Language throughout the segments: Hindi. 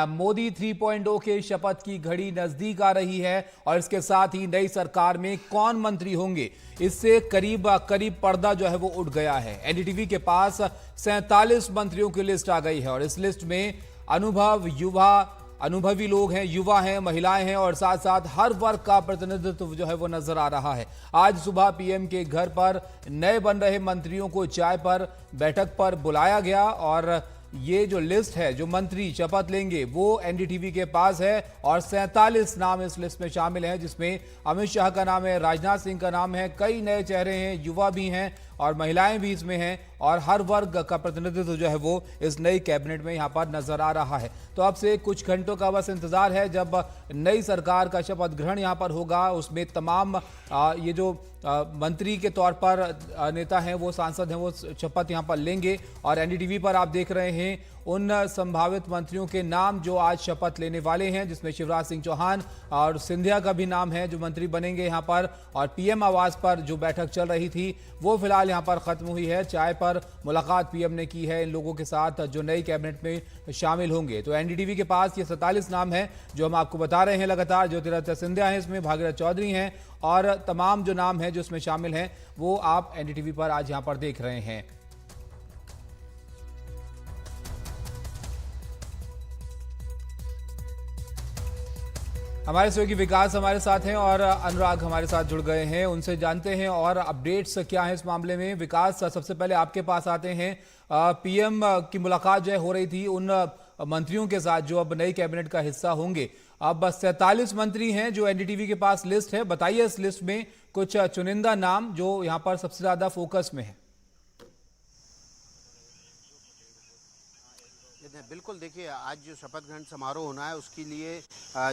मोदी 3.0 के शपथ की घड़ी नजदीक आ रही है और इसके साथ ही नई सरकार में कौन मंत्री होंगे, इससे करीब पर्दा जो है वो उठ गया है। एनडीटीवी के पास 47 मंत्रियों की लिस्ट आ गई है और इस लिस्ट में अनुभवी लोग हैं, युवा हैं, महिलाएं हैं और साथ साथ हर वर्ग का प्रतिनिधित्व जो है वो नजर आ रहा है। आज सुबह पीएम के घर पर नए बन रहे मंत्रियों को चाय पर बैठक पर बुलाया गया और ये जो लिस्ट है, जो मंत्री शपथ लेंगे, वो एनडीटीवी के पास है और 47 नाम इस लिस्ट में शामिल हैं, जिसमें अमित शाह का नाम है, राजनाथ सिंह का नाम है, कई नए चेहरे हैं, युवा भी हैं और महिलाएं भी इसमें हैं और हर वर्ग का प्रतिनिधित्व जो है वो इस नई कैबिनेट में यहां पर नजर आ रहा है। तो अब से कुछ घंटों का बस इंतजार है जब नई सरकार का शपथ ग्रहण यहां पर होगा। उसमें तमाम ये जो मंत्री के तौर पर नेता हैं, वो सांसद हैं, वो शपथ यहां पर लेंगे और एनडीटीवी पर आप देख रहे हैं उन संभावित मंत्रियों के नाम जो आज शपथ लेने वाले हैं, जिसमें शिवराज सिंह चौहान और सिंधिया का भी नाम है जो मंत्री बनेंगे यहां पर। और पीएम आवास पर जो बैठक चल रही थी वो फिलहाल यहां पर खत्म हुई है। चाय पर मुलाकात पीएम ने की है इन लोगों के साथ जो नई कैबिनेट में शामिल होंगे। तो एनडीटीवी के पास ये 47 नाम है जो हम आपको बता रहे हैं लगातार। ज्योतिरादित्य सिंधिया है, इसमें भागीरथ चौधरी हैं और तमाम जो नाम है जो इसमें शामिल हैं वो आप एनडीटीवी पर आज यहां पर देख रहे हैं। हमारे सहयोगी विकास हमारे साथ हैं और अनुराग हमारे साथ जुड़ गए हैं, उनसे जानते हैं और अपडेट्स क्या है इस मामले में। विकास, सबसे पहले आपके पास आते हैं। पीएम की मुलाकात जो हो रही थी उन मंत्रियों के साथ जो अब नई कैबिनेट का हिस्सा होंगे। अब 47 मंत्री हैं जो एनडीटीवी के पास लिस्ट है। बताइए इस लिस्ट में कुछ चुनिंदा नाम जो यहाँ पर सबसे ज्यादा फोकस में है। बिल्कुल, देखिए आज जो शपथ ग्रहण समारोह होना है उसके लिए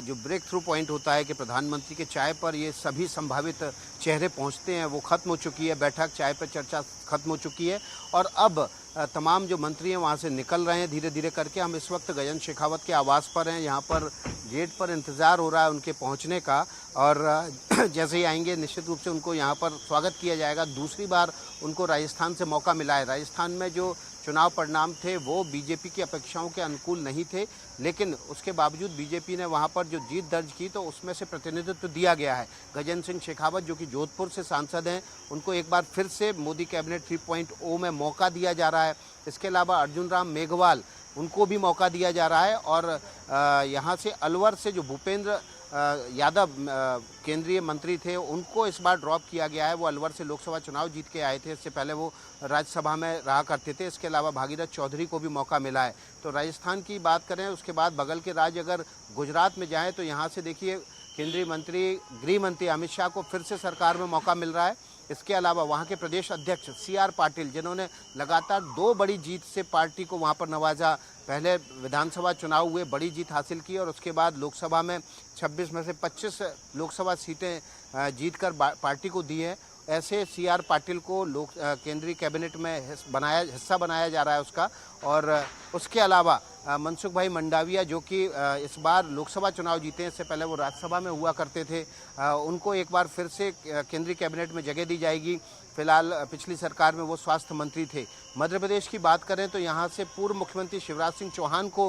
जो ब्रेक थ्रू पॉइंट होता है कि प्रधानमंत्री के चाय पर ये सभी संभावित चेहरे पहुंचते हैं, वो खत्म हो चुकी है। बैठक चाय पर चर्चा खत्म हो चुकी है और अब तमाम जो मंत्री हैं वहाँ से निकल रहे हैं धीरे धीरे करके। हम इस वक्त गजेंद्र शेखावत के आवास पर हैं, यहाँ पर गेट पर इंतज़ार हो रहा है उनके पहुँचने का और जैसे ही आएंगे निश्चित रूप से उनको यहाँ पर स्वागत किया जाएगा। दूसरी बार उनको राजस्थान से मौका मिला है। राजस्थान में जो चुनाव परिणाम थे वो बीजेपी की अपेक्षाओं के अनुकूल नहीं थे, लेकिन उसके बावजूद बीजेपी ने वहां पर जो जीत दर्ज की तो उसमें से प्रतिनिधित्व दिया गया है। गजेंद्र सिंह शेखावत जो कि जोधपुर से सांसद हैं, उनको एक बार फिर से मोदी कैबिनेट 3.0 में मौका दिया जा रहा है। इसके अलावा अर्जुन राम मेघवाल, उनको भी मौका दिया जा रहा है और यहाँ से अलवर से जो भूपेंद्र यादव केंद्रीय मंत्री थे, उनको इस बार ड्रॉप किया गया है। वो अलवर से लोकसभा चुनाव जीत के आए थे, इससे पहले वो राज्यसभा में रहा करते थे। इसके अलावा भागीरथ चौधरी को भी मौका मिला है। तो राजस्थान की बात करें, उसके बाद बगल के राज्य अगर गुजरात में जाएं तो यहाँ से देखिए केंद्रीय मंत्री गृह मंत्री अमित शाह को फिर से सरकार में मौका मिल रहा है। इसके अलावा वहाँ के प्रदेश अध्यक्ष CR पाटिल, जिन्होंने लगातार 2 बड़ी जीत से पार्टी को वहाँ पर नवाजा। पहले विधानसभा चुनाव हुए, बड़ी जीत हासिल की और उसके बाद लोकसभा में 26 में से 25 लोकसभा सीटें जीतकर पार्टी को दी है। ऐसे CR पाटिल को केंद्रीय कैबिनेट में हिस्सा बनाया जा रहा है उसका। और उसके अलावा मनसुख भाई मंडाविया जो कि इस बार लोकसभा चुनाव जीते हैं, इससे पहले वो राज्यसभा में हुआ करते थे, उनको एक बार फिर से केंद्रीय कैबिनेट में जगह दी जाएगी। फिलहाल पिछली सरकार में वो स्वास्थ्य मंत्री थे। मध्य प्रदेश की बात करें तो यहाँ से पूर्व मुख्यमंत्री शिवराज सिंह चौहान को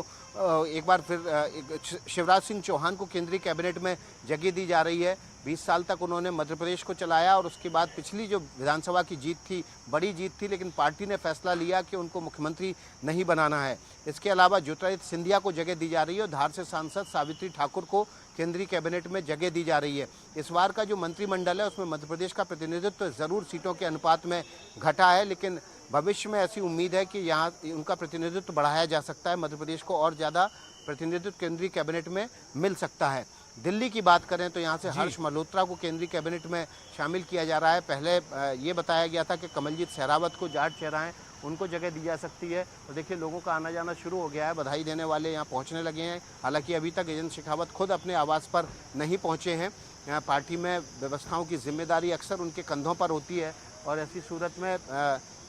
एक बार फिर शिवराज सिंह चौहान को केंद्रीय कैबिनेट में जगह दी जा रही है। 20 साल तक उन्होंने मध्य प्रदेश को चलाया और उसके बाद पिछली जो विधानसभा की जीत थी, बड़ी जीत थी, लेकिन पार्टी ने फैसला लिया कि उनको मुख्यमंत्री नहीं बनाना है। इसके अलावा ज्योतिरादित्य सिंधिया को जगह दी जा रही है और धार से सांसद सावित्री ठाकुर को केंद्रीय कैबिनेट में जगह दी जा रही है। इस बार का जो मंत्रिमंडल है उसमें मध्य प्रदेश का प्रतिनिधित्व ज़रूर सीटों के अनुपात में घटा है, लेकिन भविष्य में ऐसी उम्मीद है कि यहाँ उनका प्रतिनिधित्व बढ़ाया जा सकता है। मध्य प्रदेश को और ज़्यादा प्रतिनिधित्व केंद्रीय कैबिनेट में मिल सकता है। दिल्ली की बात करें तो यहाँ से हर्ष मल्होत्रा को केंद्रीय कैबिनेट में शामिल किया जा रहा है। पहले ये बताया गया था कि कमलजीत सहरावत को जाट चेहरा है, उनको जगह दी जा सकती है। और देखिए लोगों का आना जाना शुरू हो गया है, बधाई देने वाले यहाँ पहुँचने लगे हैं। हालांकि अभी तक गजेंद्र शेखावत खुद अपने आवास पर नहीं पहुँचे हैं। यहाँ पार्टी में व्यवस्थाओं की जिम्मेदारी अक्सर उनके कंधों पर होती है और ऐसी सूरत में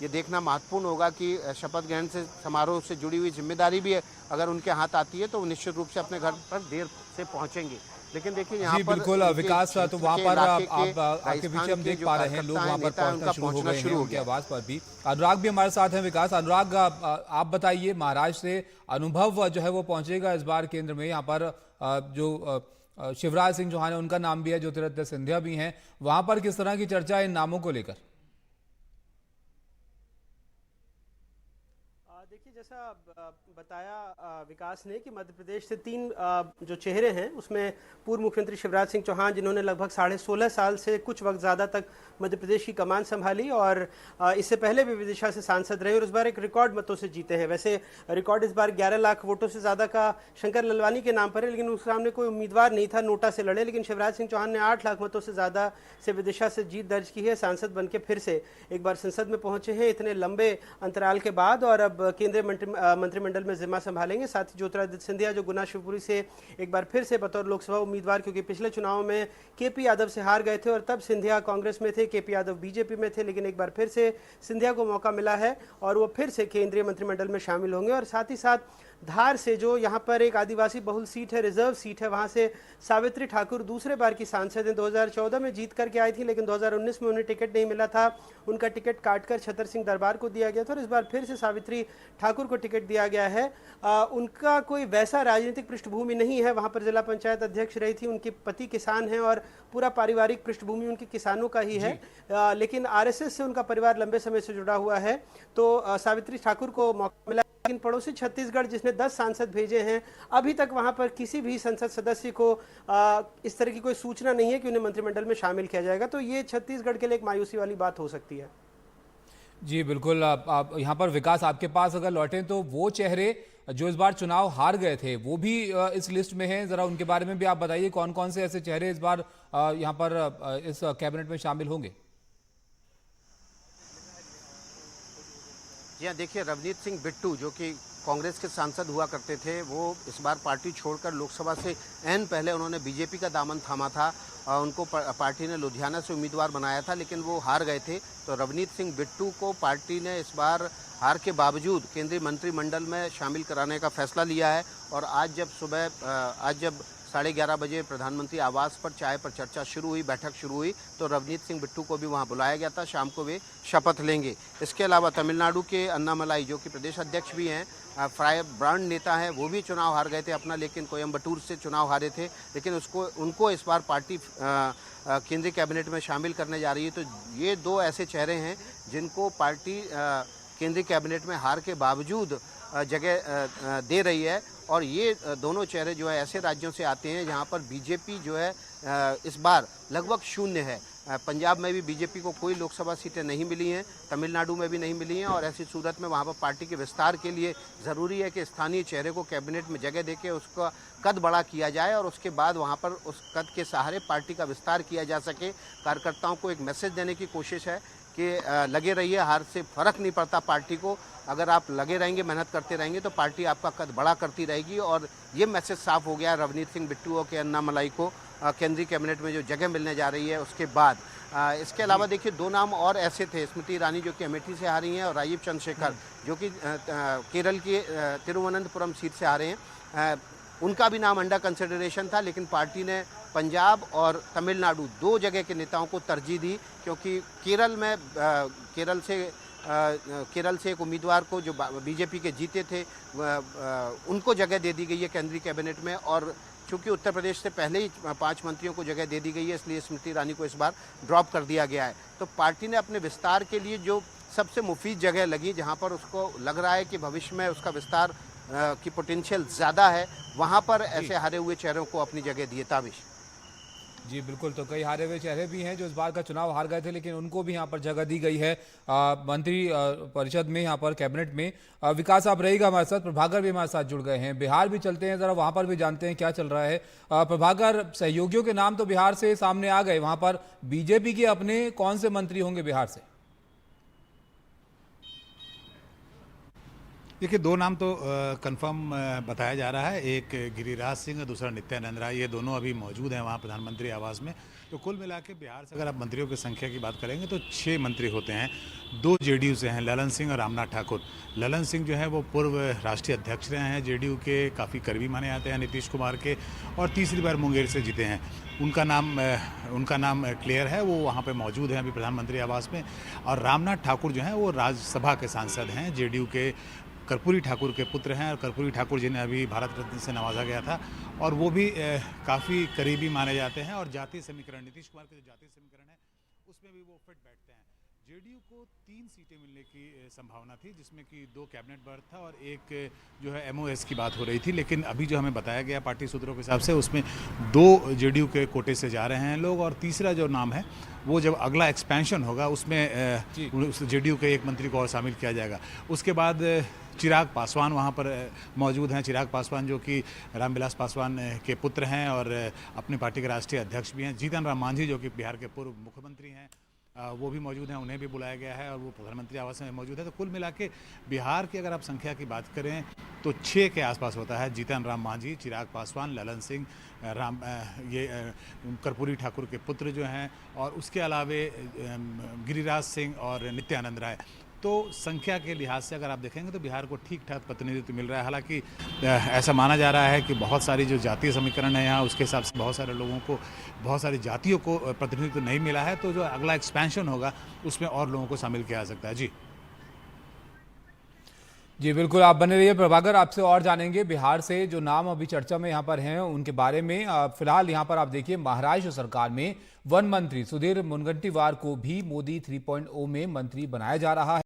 ये देखना महत्वपूर्ण होगा कि शपथ ग्रहण से समारोह से जुड़ी हुई जिम्मेदारी भी अगर उनके हाथ आती है तो वो निश्चित रूप से अपने घर पर देर से पहुँचेंगे। लेकिन देखिए यहाँ जी पर बिल्कुल उनके विकास, तो क्षेत्र वहाँ के पर इलाके के आप आपके पीछे राजस्थान हम के देख जो पा रहे हैं, लोग कार्यकर्ता वहाँ हैं, पर नेता हैं, पहुँचना उनका शुरू हो पहुंचना गए हैं, शुरू हो उनके गया। आवास पर भी। अनुराग भी हमारे साथ हैं। विकास, अनुराग, आप बताइए, महाराष्ट्र से अनुभव जो है वो पहुंचेगा इस बार केंद्र में। यहाँ पर शिवराज सिंह चौहान है, उनका नाम भी है, ज्योतिरादित्य सिंधिया भी हैं। वहां पर किस तरह की चर्चा है इन नामों को लेकर? देखिए, जैसा बताया विकास ने कि मध्य प्रदेश से 3 जो चेहरे हैं उसमें पूर्व मुख्यमंत्री शिवराज सिंह चौहान, जिन्होंने लगभग 16.5 साल से कुछ वक्त ज़्यादा तक मध्य प्रदेश की कमान संभाली और इससे पहले भी विदिशा से सांसद रहे और इस बार एक रिकॉर्ड मतों से जीते हैं। वैसे रिकॉर्ड इस बार 11 लाख वोटों से ज़्यादा का शंकर ललवानी के नाम पर है, लेकिन उसके सामने कोई उम्मीदवार नहीं था, नोटा से लड़े। लेकिन शिवराज सिंह चौहान ने 8 लाख मतों से ज़्यादा से विदिशा से जीत दर्ज की है। सांसद बन के फिर से एक बार संसद में पहुंचे हैं इतने लंबे अंतराल के बाद, और अब केंद्रीय मंत्रिमंडल में जिम्मा संभालेंगे। साथ ही ज्योतिरादित्य सिंधिया, जो गुना शिवपुरी से एक बार फिर से बतौर लोकसभा उम्मीदवार, क्योंकि पिछले चुनाव में केपी यादव से हार गए थे और तब सिंधिया कांग्रेस में थे, केपी यादव बीजेपी में थे, लेकिन एक बार फिर से सिंधिया को मौका मिला है और वो फिर से केंद्रीय मंत्रिमंडल में शामिल होंगे। और साथ ही साथ धार से, जो यहाँ पर एक आदिवासी बहुल सीट है, रिजर्व सीट है, वहाँ से सावित्री ठाकुर दूसरे बार की सांसद हैं। 2014 में जीत करके आई थी, लेकिन 2019 में उन्हें टिकट नहीं मिला था। उनका टिकट काटकर छतर सिंह दरबार को दिया गया था और इस बार फिर से सावित्री ठाकुर को टिकट दिया गया है। उनका कोई वैसा राजनीतिक पृष्ठभूमि नहीं है, वहाँ पर जिला पंचायत अध्यक्ष रही थी, उनके पति किसान हैं और पूरा पारिवारिक पृष्ठभूमि उनके किसानों का ही है। लेकिन आरएसएस से उनका परिवार लंबे समय से जुड़ा हुआ है, तो सावित्री ठाकुर को मौका मिला। लेकिन पड़ोसी छत्तीसगढ़, जिसने 10 सांसद भेजे हैं, अभी तक वहां पर किसी भी संसद सदस्य को इस तरह की कोई सूचना नहीं है कि उन्हें मंत्रिमंडल में शामिल किया जाएगा। तो ये छत्तीसगढ़ के लिए एक मायूसी वाली बात हो सकती है। जी बिल्कुल, आप यहाँ पर विकास, आपके पास अगर लौटें तो वो चेहरे जो इस बार चुनाव हार गए थे वो भी इस लिस्ट में हैं। जरा उनके बारे में भी आप बताइए, कौन कौन से ऐसे चेहरे इस बार यहाँ पर इस कैबिनेट में शामिल होंगे? जी हाँ, देखिए, रवनीत सिंह बिट्टू, जो कि कांग्रेस के सांसद हुआ करते थे, वो इस बार पार्टी छोड़कर लोकसभा से एन पहले उन्होंने बीजेपी का दामन थामा था। उनको पार्टी ने लुधियाना से उम्मीदवार बनाया था, लेकिन वो हार गए थे। तो रवनीत सिंह बिट्टू को पार्टी ने इस बार हार के बावजूद केंद्रीय मंत्रिमंडल में शामिल कराने का फैसला लिया है। और आज जब 11:30 बजे प्रधानमंत्री आवास पर चाय पर चर्चा शुरू हुई, बैठक शुरू हुई, तो रवनीत सिंह बिट्टू को भी वहां बुलाया गया था। शाम को वे शपथ लेंगे। इसके अलावा तमिलनाडु के अन्नामलाई, जो कि प्रदेश अध्यक्ष भी हैं, फ्राई ब्रांड नेता हैं, वो भी चुनाव हार गए थे अपना, लेकिन कोयम्बटूर से चुनाव हारे थे, लेकिन उनको इस बार पार्टी केंद्रीय कैबिनेट में शामिल करने जा रही है। तो ये 2 ऐसे चेहरे हैं जिनको पार्टी केंद्रीय कैबिनेट में हार के बावजूद जगह दे रही है। और ये दोनों चेहरे जो है ऐसे राज्यों से आते हैं जहां पर बीजेपी जो है इस बार लगभग शून्य है। पंजाब में भी बीजेपी को कोई लोकसभा सीटें नहीं मिली हैं, तमिलनाडु में भी नहीं मिली हैं, और ऐसी सूरत में वहां पर पार्टी के विस्तार के लिए ज़रूरी है कि स्थानीय चेहरे को कैबिनेट में जगह देके उसका कद बड़ा किया जाए और उसके बाद वहां पर उस कद के सहारे पार्टी का विस्तार किया जा सके। कार्यकर्ताओं को एक मैसेज देने की कोशिश है कि लगे रहिए, हार से फ़र्क नहीं पड़ता पार्टी को। अगर आप लगे रहेंगे, मेहनत करते रहेंगे, तो पार्टी आपका कद बड़ा करती रहेगी। और ये मैसेज साफ हो गया रवनीत सिंह बिट्टू और के अन्नामलाई को केंद्रीय कैबिनेट में जो जगह मिलने जा रही है उसके बाद। इसके अलावा देखिए, 2 नाम और ऐसे थे, स्मृति ईरानी जो कि अमेठी से हारी हैं, और राजीव चंद्रशेखर जो कि केरल के तिरुवनंतपुरम सीट से हारे हैं। उनका भी नाम अंडर कंसिडरेशन था, लेकिन पार्टी ने पंजाब और तमिलनाडु 2 जगह के नेताओं को तरजीह दी, क्योंकि केरल से एक उम्मीदवार को जो बीजेपी के जीते थे उनको जगह दे दी गई है केंद्रीय कैबिनेट में। और चूंकि उत्तर प्रदेश से पहले ही 5 मंत्रियों को जगह दे दी गई है, इसलिए स्मृति ईरानी को इस बार ड्रॉप कर दिया गया है। तो पार्टी ने अपने विस्तार के लिए जो सबसे मुफीद जगह लगी, जहां पर उसको लग रहा है कि भविष्य में उसका विस्तार की पोटेंशियल ज़्यादा है, वहां पर ऐसे हारे हुए चेहरों को अपनी जगह दिए। ताबिश जी बिल्कुल, तो कई हारे हुए चेहरे भी हैं जो इस बार का चुनाव हार गए थे, लेकिन उनको भी यहाँ पर जगह दी गई है मंत्री परिषद में, यहाँ पर कैबिनेट में। विकास, आप रहेगा हमारे साथ, प्रभाकर भी हमारे साथ जुड़ गए हैं। बिहार भी चलते हैं, जरा वहाँ पर भी जानते हैं क्या चल रहा है। प्रभाकर, सहयोगियों के नाम तो बिहार से सामने आ गए, वहाँ पर बीजेपी के अपने कौन से मंत्री होंगे बिहार से? देखिए, दो नाम तो कंफर्म बताया जा रहा है। एक गिरिराज सिंह, दूसरा नित्यानंद राय। ये दोनों अभी मौजूद हैं वहाँ प्रधानमंत्री आवास में। तो कुल मिला के बिहार से अगर आप मंत्रियों की संख्या की बात करेंगे तो 6 मंत्री होते हैं। 2 जेडीयू से हैं, ललन सिंह और रामनाथ ठाकुर। ललन सिंह जो है वो पूर्व राष्ट्रीय अध्यक्ष रहे हैं जेडीयू के, काफ़ी करीबी माने जाते हैं नीतीश कुमार के, और तीसरी बार मुंगेर से जीते हैं। उनका नाम क्लियर है, वो वहाँ पे मौजूद हैं अभी प्रधानमंत्री आवास में। और रामनाथ ठाकुर जो हैं वो राज्यसभा के सांसद हैं, जेडीयू के कर्पूरी ठाकुर के पुत्र हैं, और कर्पूरी ठाकुर जिन्हें अभी भारत रत्न से नवाजा गया था, और वो भी काफ़ी करीबी माने जाते हैं। और जातीय समीकरण, नीतीश कुमार के जो जातीय समीकरण है उसमें भी वो फिट बैठते हैं। जेडीयू को 3 सीटें मिलने की संभावना थी, जिसमें कि 2 कैबिनेट बर्थ था और एक जो है एमओएस की बात हो रही थी। लेकिन अभी जो हमें बताया गया पार्टी सूत्रों के हिसाब से, उसमें 2 जेडीयू के कोटे से जा रहे हैं लोग, और तीसरा जो नाम है वो जब अगला एक्सपेंशन होगा उसमें जेडीयू के एक मंत्री को और शामिल किया जाएगा। उसके बाद चिराग पासवान वहाँ पर मौजूद हैं। चिराग पासवान जो कि रामविलास पासवान के पुत्र हैं और अपनी पार्टी के राष्ट्रीय अध्यक्ष भी हैं। जीतन राम मांझी जो कि बिहार के पूर्व मुख्यमंत्री हैं, वो भी मौजूद हैं, उन्हें भी बुलाया गया है और वो प्रधानमंत्री आवास में मौजूद है। तो कुल मिला के बिहार की अगर आप संख्या की बात करें तो 6 के आसपास होता है। जीतन राम मांझी, चिराग पासवान, ललन सिंह, कर्पूरी ठाकुर के पुत्र जो हैं, और उसके अलावे गिरिराज सिंह और नित्यानंद राय। तो संख्या के लिहाज से अगर आप देखेंगे तो बिहार को ठीक ठाक प्रतिनिधित्व मिल रहा है। हालांकि ऐसा माना जा रहा है कि बहुत सारी जो जातीय समीकरण है यहाँ, उसके हिसाब से बहुत सारे लोगों को, बहुत सारी जातियों को प्रतिनिधित्व नहीं मिला है। तो जो अगला एक्सपेंशन होगा उसमें और लोगों को शामिल किया जा सकता है। जी बिल्कुल, आप बने रहिए। प्रभाकर, आपसे और जानेंगे बिहार से जो नाम अभी चर्चा में यहाँ पर हैं उनके बारे में। फिलहाल यहाँ पर आप देखिए, महाराष्ट्र सरकार में वन मंत्री सुधीर मुनगंटीवार को भी मोदी 3.0 में मंत्री बनाया जा रहा है।